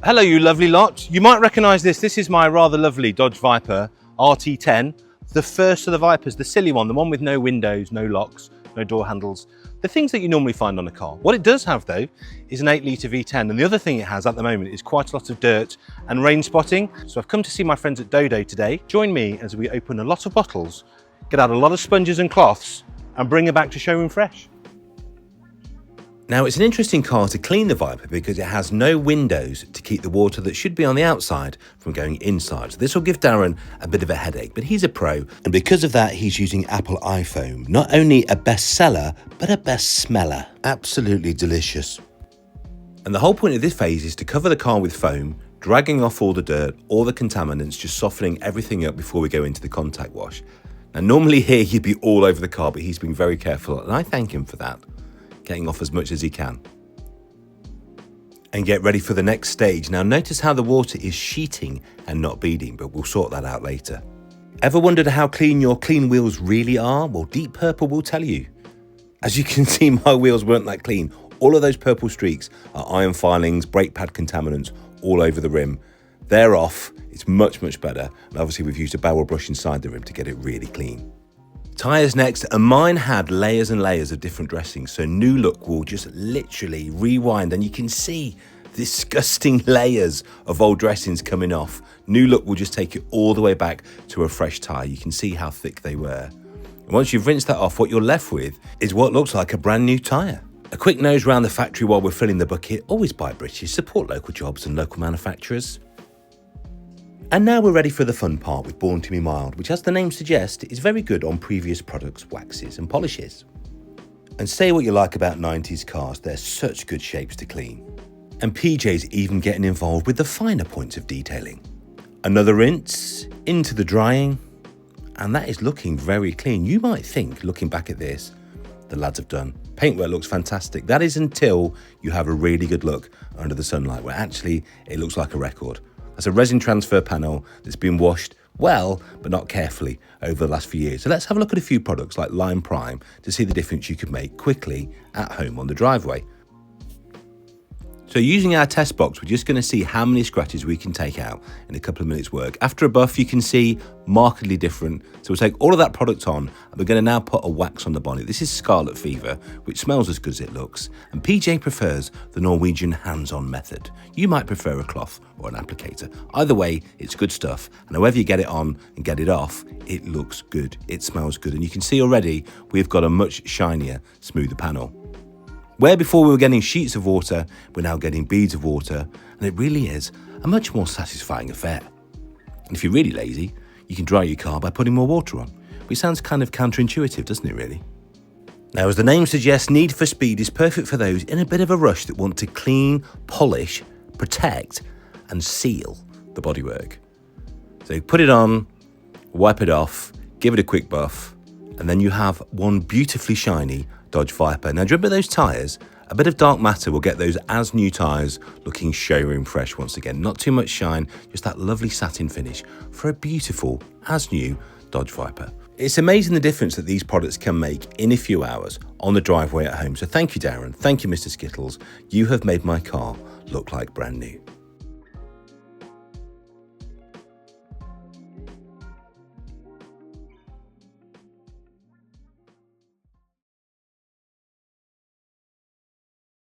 Hello you lovely lot. You might recognise this. This is my rather lovely Dodge Viper RT10. The first of the Vipers, the silly one, the one with no windows, no locks, no door handles. The things that you normally find on a car. What it does have though is an 8-litre V10, and the other thing it has at the moment is quite a lot of dirt and rain spotting. So I've come to see my friends at Dodo today. Join me as we open a lot of bottles, get out a lot of sponges and cloths and bring it back to showroom fresh. Now it's an interesting car to clean the Viper because it has no windows to keep the water that should be on the outside from going inside. So this will give Darren a bit of a headache, but he's a pro. And because of that, he's using Apple iPhone. Not only a bestseller, but a best smeller. Absolutely delicious. And the whole point of this phase is to cover the car with foam, dragging off all the dirt, all the contaminants, just softening everything up before we go into the contact wash. Now normally here he'd be all over the car, but he's been very careful and I thank him for that. Getting off as much as he can. And get ready for the next stage. Now notice how the water is sheeting and not beading, but we'll sort that out later. Ever wondered how clean your clean wheels really are? Well, Deep Purple will tell you. As you can see, my wheels weren't that clean. All of those purple streaks are iron filings, brake pad contaminants all over the rim. They're off, it's much, much better. And obviously we've used a barrel brush inside the rim to get it really clean. Tyres next, and mine had layers and layers of different dressings, so New Look will just literally rewind and you can see disgusting layers of old dressings coming off. New Look will just take it all the way back to a fresh tyre. You can see how thick they were. And once you've rinsed that off, what you're left with is what looks like a brand new tyre. A quick nose round the factory while we're filling the bucket. Always buy British, support local jobs and local manufacturers. And now we're ready for the fun part with Born to be Mild, which as the name suggests, is very good on previous products, waxes and polishes. And say what you like about 90s cars, they're such good shapes to clean. And PJ's even getting involved with the finer points of detailing. Another rinse, into the drying, and that is looking very clean. You might think, looking back at this, the lads have done. Paintwork looks fantastic. That is until you have a really good look under the sunlight, where actually it looks like a record. That's a resin transfer panel that's been washed well, but not carefully over the last few years. So let's have a look at a few products like Lime Prime to see the difference you could make quickly at home on the driveway. So using our test box, we're just going to see how many scratches we can take out in a couple of minutes work. After a buff, you can see markedly different. So we'll take all of that product on and we're going to now put a wax on the bonnet. This is Scarlet Fever, which smells as good as it looks. And PJ prefers the Norwegian hands-on method. You might prefer a cloth or an applicator. Either way, it's good stuff. And however you get it on and get it off, it looks good. It smells good. And you can see already we've got a much shinier, smoother panel. Where before we were getting sheets of water, we're now getting beads of water, and it really is a much more satisfying affair. And if you're really lazy, you can dry your car by putting more water on, which sounds kind of counterintuitive, doesn't it really? Now, as the name suggests, Need for Speed is perfect for those in a bit of a rush that want to clean, polish, protect, and seal the bodywork. So put it on, wipe it off, give it a quick buff, and then you have one beautifully shiny Dodge Viper. Now, do you remember those tyres? A bit of dark matter will get those as new tyres looking showroom fresh once again. Not too much shine, just that lovely satin finish for a beautiful, as new Dodge Viper. It's amazing the difference that these products can make in a few hours on the driveway at home. So thank you, Darren. Thank you, Mr. Skittles. You have made my car look like brand new.